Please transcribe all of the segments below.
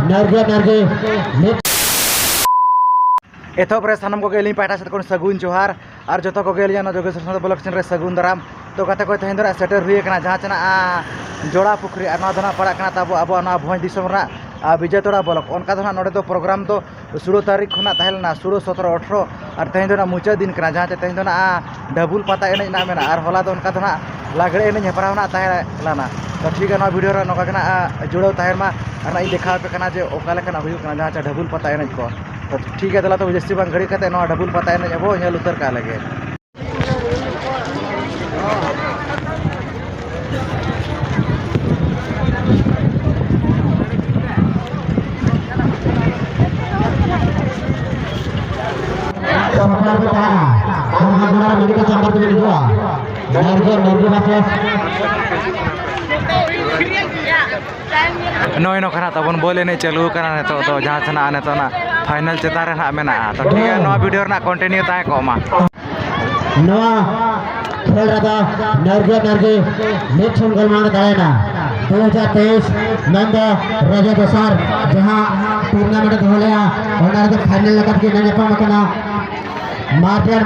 नरगे नरगे एथोप रे सानम को गेली पाटा से कोन सगुन जोहार और जतो को गेली ना जोगेश्वर ब्लॉक चैनल रे सगुन दाराम तो कते को तहें दरा सेटर हुई कना जहां चना जोड़ा पुखरी और ना धना पड़ा कना तब अब ना भोज दिसम रा विजय तोड़ा ब्लॉक उनका धना नोडे तो प्रोग्राम तो 16 तारीख खुना तहलना 16 17 18 और तहें दरा मुचा दिन कना जहां तहें दना डबुल पता एने ना मेना और होला तो उनका धना लागड़े एने हेपरावना तहलाना तो ठीक है ना वीडियो रे नोका कना जुड़ो तहेर मा और ना देखा पे कना जे ओका लेकना हुई कना जहां डबुल पता एने को तो ठीक है तो जैसे बंग घड़ी कते ना डबुल पता एने अब नेल उतर का लगे नई नखना तबन बॉल एने चालू करना तो जहाँ चना तो ना फाइनल चेतान रे ना मेना तो ठीक है ना वीडियो ना कंटिन्यू ताए को मा नवा खेल रहा नरगे नरगे नेक्स्ट सिंगल मान दायना 2023 नंद राजा दसार जहां टूर्नामेंट होलेया ओना रे फाइनल लगत के ने पा मकना मार्टियर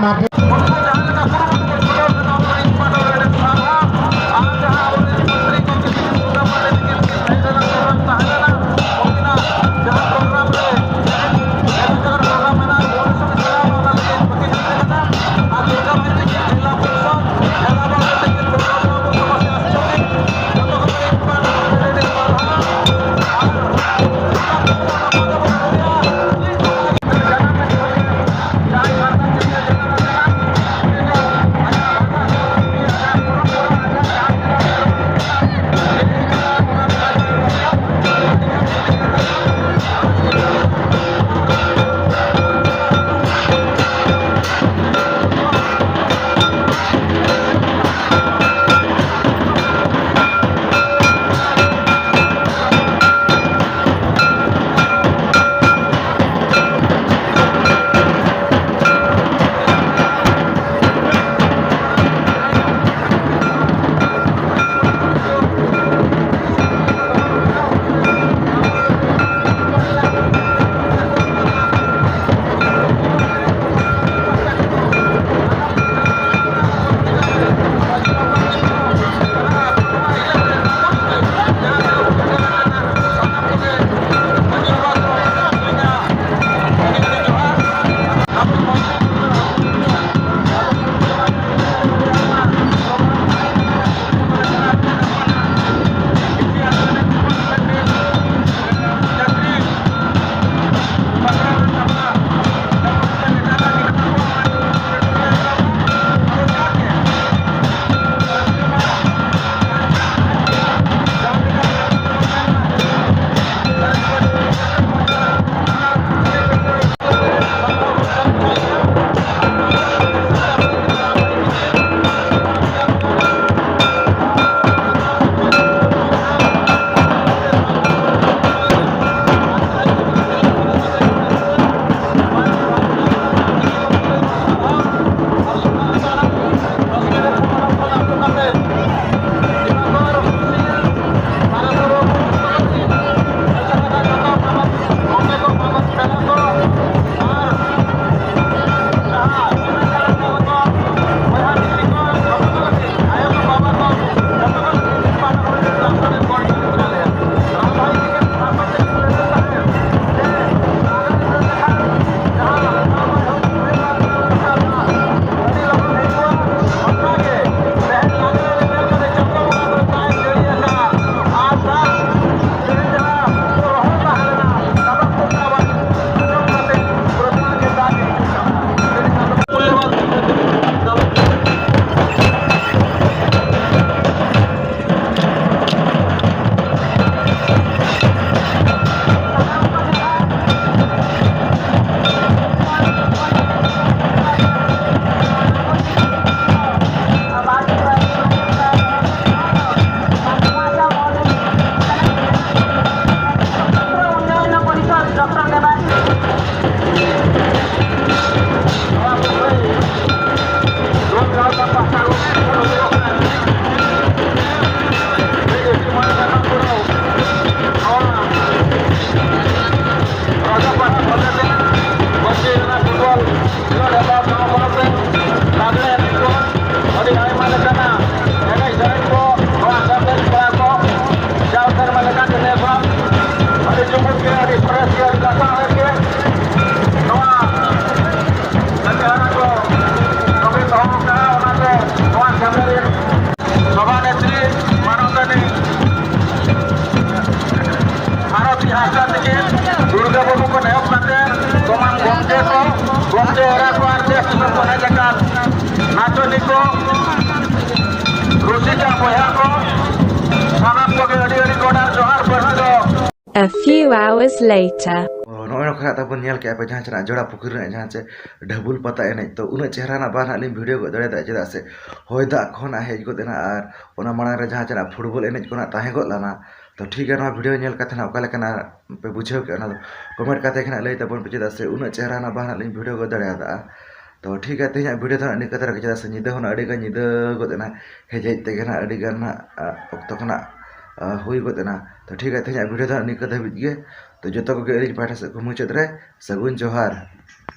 A few hours later. नॉय नखरा तबन नेल के पे जहां चना जोड़ा पुखुरी रे जहां से ढबुल पता एने तो उना चेहरा ना बार हालिम वीडियो को दड़े दा चेदा से होय दा खना हेज को देना आर ओना माना रे जहां चना फुटबॉल एने कोना ताहे गो लाना तो ठीक है ना वीडियो नेल कथा ना ओकाले कना पे बुझेव के ना कमेंट कते खना लई तबन पे चेदा से उना चेहरा ना बार हालिम वीडियो को दड़े दा तो ठीक है तेज वीडियो तो अनि कतरा के चेदा से निदे होना अड़ी गा निदे गो देना हेज ते गना अड़ी गाना ओक्तो कना हुई गो देना तो ठीक है तेज वीडियो तो अनि कतरा बिगे तो जो को पाठा से मुचाद रे सगुन जोहार।